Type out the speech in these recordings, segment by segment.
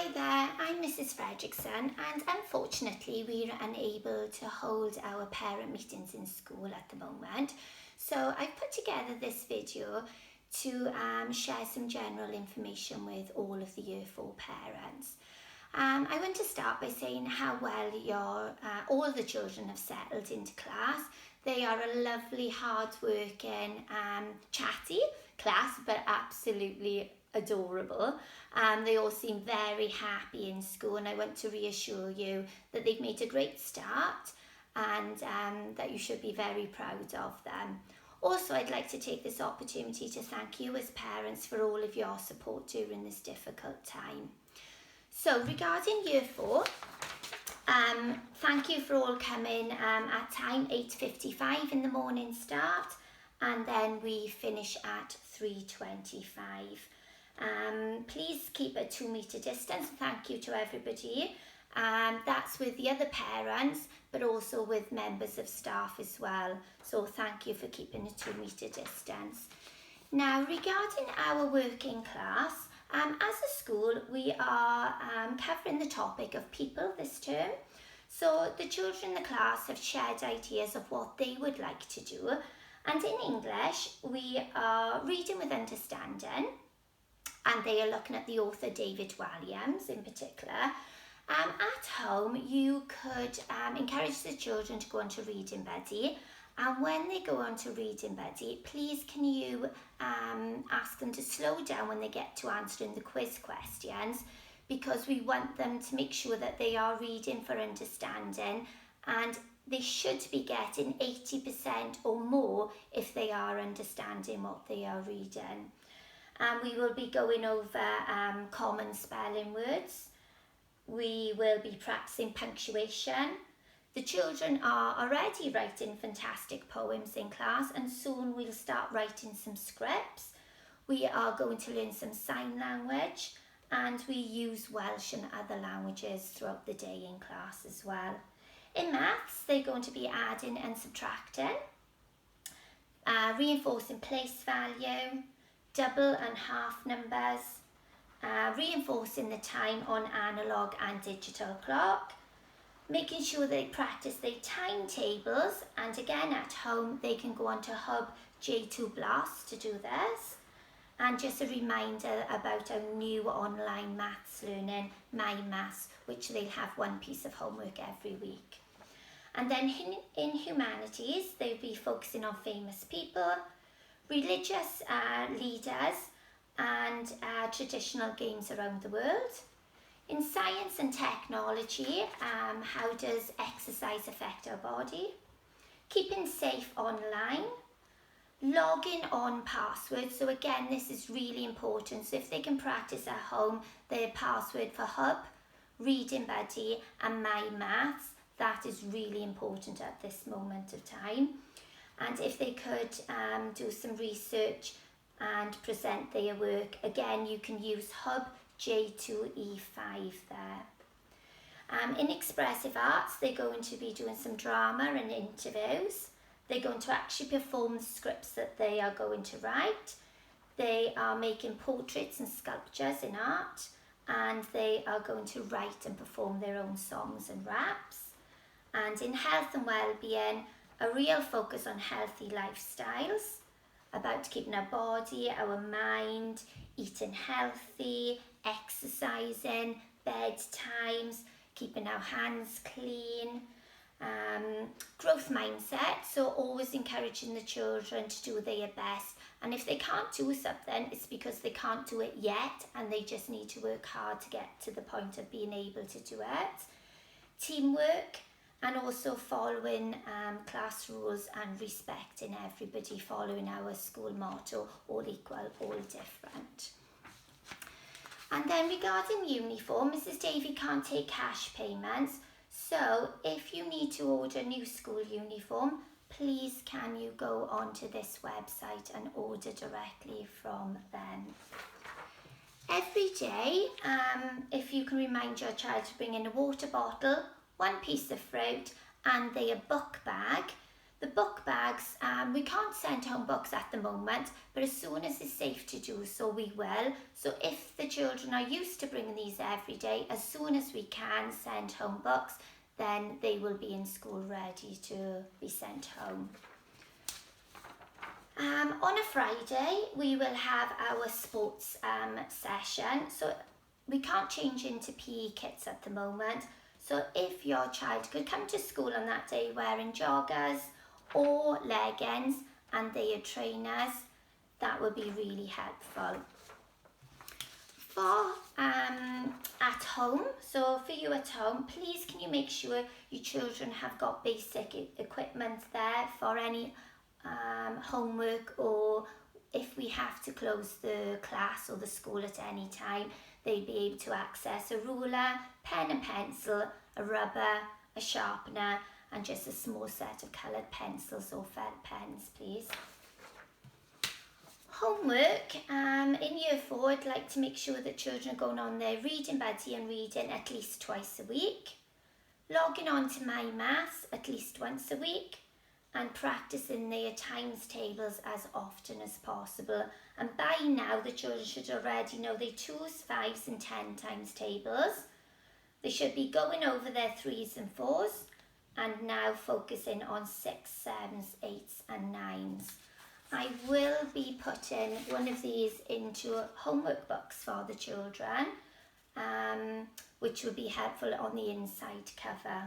Hi there, I'm Mrs. Fredrickson, and unfortunately we're unable to hold our parent meetings in school at the moment. So I've put together this video to share some general information with all of the Year 4 parents. I want to start by saying how well all the children have settled into class. They are a lovely, hard-working, chatty class, but absolutely adorable. They all seem very happy in school, and I want to reassure you that they've made a great start and that you should be very proud of them. Also, I'd like to take this opportunity to thank you as parents for all of your support during this difficult time. So regarding Year 4, thank you for all coming at time 8:55 in the morning start, and then we finish at 3:25. Please keep a 2-metre distance. Thank you to everybody. That's with the other parents, but also with members of staff as well. So thank you for keeping a 2-metre distance. Now, regarding our working class, as a school, we are covering the topic of people this term. So the children in the class have shared ideas of what they would like to do. And in English, we are reading with understanding, and they are looking at the author David Walliams in particular. At home, you could encourage the children to go on to Reading Buddy, and when they go on to Reading Buddy, please can you ask them to slow down when they get to answering the quiz questions, because we want them to make sure that they are reading for understanding, and they should be getting 80% or more if they are understanding what they are reading. We will be going over common spelling words. We will be practicing punctuation. The children are already writing fantastic poems in class, and soon we'll start writing some scripts. We are going to learn some sign language, and we use Welsh and other languages throughout the day in class as well. In maths, they're going to be adding and subtracting, reinforcing place value, double and half numbers, reinforcing the time on analogue and digital clock, making sure they practice their timetables, and again at home they can go on to Hub J2 Blast to do this. And just a reminder about our new online maths learning, My Maths, which they'll have one piece of homework every week. And then in humanities, they'll be focusing on famous people, religious leaders, and traditional games around the world. In science and technology, how does exercise affect our body? Keeping safe online, logging on passwords. So again, this is really important. So if they can practice at home their password for Hub, Reading Buddy and My Maths, that is really important at this moment of time. And if they could do some research and present their work, again, you can use Hub J2E5 there. In expressive arts, they're going to be doing some drama and interviews. They're going to actually perform the scripts that they are going to write. They are making portraits and sculptures in art, and they are going to write and perform their own songs and raps. And in health and well-being, a real focus on healthy lifestyles, about keeping our body, our mind, eating healthy, exercising, bedtimes, keeping our hands clean, growth mindset, so always encouraging the children to do their best, and if they can't do something, it's because they can't do it yet, and they just need to work hard to get to the point of being able to do it. Teamwork, and also following class rules and respecting everybody, following our school motto, all equal, all different. And then regarding uniform, Mrs. Davey can't take cash payments, so if you need to order new school uniform, please can you go onto this website and order directly from them. Every day, if you can remind your child to bring in a water bottle, one piece of fruit and their book bag, The book bags, we can't send home books at the moment, but as soon as it's safe to do so, we will. So if the children are used to bringing these every day, as soon as we can send home books, then they will be in school ready to be sent home. On a Friday, we will have our sports session. So we can't change into PE kits at the moment. So if your child could come to school on that day wearing joggers or leggings and they are trainers, that would be really helpful. For at home, so for you at home, please can you make sure your children have got basic equipment there for any homework, or if we have to close the class or the school at any time, they'd be able to access a ruler, pen and pencil, a rubber, a sharpener, and just a small set of coloured pencils or felt pens, please. Homework, in year 4, I'd like to make sure that children are going on their reading buddy and reading at least twice a week, logging on to My Maths at least once a week, and practicing their times tables as often as possible. And by now the children should already know their 2s, 5s and 10 times tables. They should be going over their 3s and 4s, and now focusing on 6s, 7s, 8s and 9s. I will be putting one of these into homework books for the children, which will be helpful on the inside cover.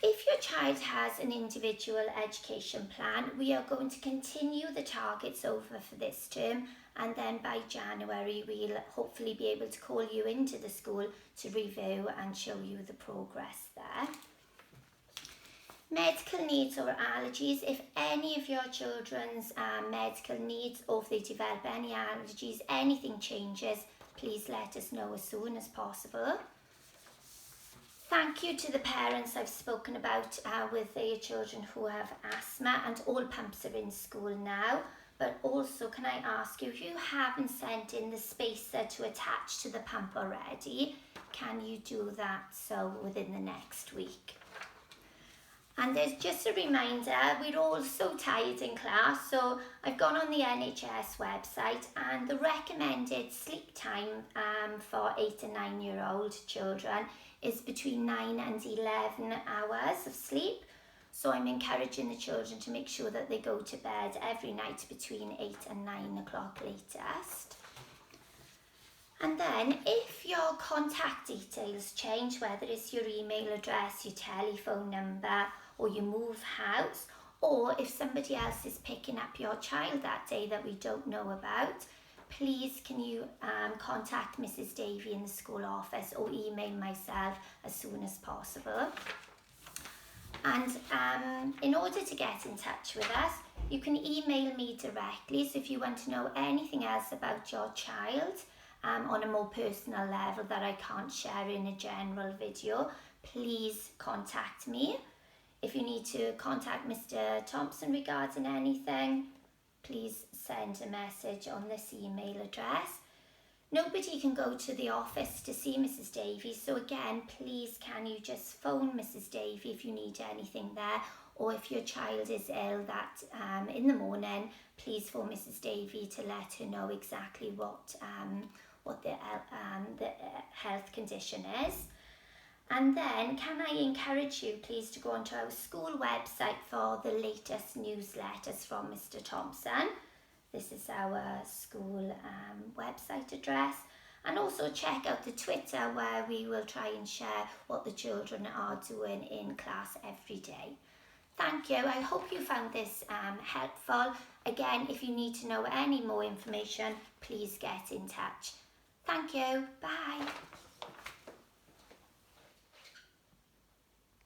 If your child has an individual education plan, we are going to continue the targets over for this term, and then by January we'll hopefully be able to call you into the school to review and show you the progress there. Medical needs or allergies. If any of your children's medical needs, or if they develop any allergies, anything changes, please let us know as soon as possible. Thank you to the parents I've spoken about with their children who have asthma, and all pumps are in school now. But also, can I ask you, if you haven't sent in the spacer to attach to the pump already, can you do that so within the next week? And there's just a reminder, we're all so tired in class, so I've gone on the NHS website, and the recommended sleep time for 8 and 9-year-old children is between 9 and 11 hours of sleep. So I'm encouraging the children to make sure that they go to bed every night between 8 and 9 o'clock latest. And then if your contact details change, whether it's your email address, your telephone number, or you move house, or if somebody else is picking up your child that day that we don't know about, please can you contact Mrs. Davey in the school office, or email myself as soon as possible. And in order to get in touch with us, you can email me directly. So if you want to know anything else about your child on a more personal level that I can't share in a general video, please contact me. If you need to contact Mr. Thompson regarding anything, please send a message on this email address. Nobody can go to the office to see Mrs. Davey, so again, please can you just phone Mrs. Davey if you need anything there, or if your child is ill that in the morning, please phone Mrs. Davey to let her know exactly what the health condition is. And then can I encourage you please to go onto our school website for the latest newsletters from Mr. Thompson. This is our school website address. And also check out the Twitter, where we will try and share what the children are doing in class every day. Thank you. I hope you found this helpful. Again, if you need to know any more information, please get in touch. Thank you. Bye.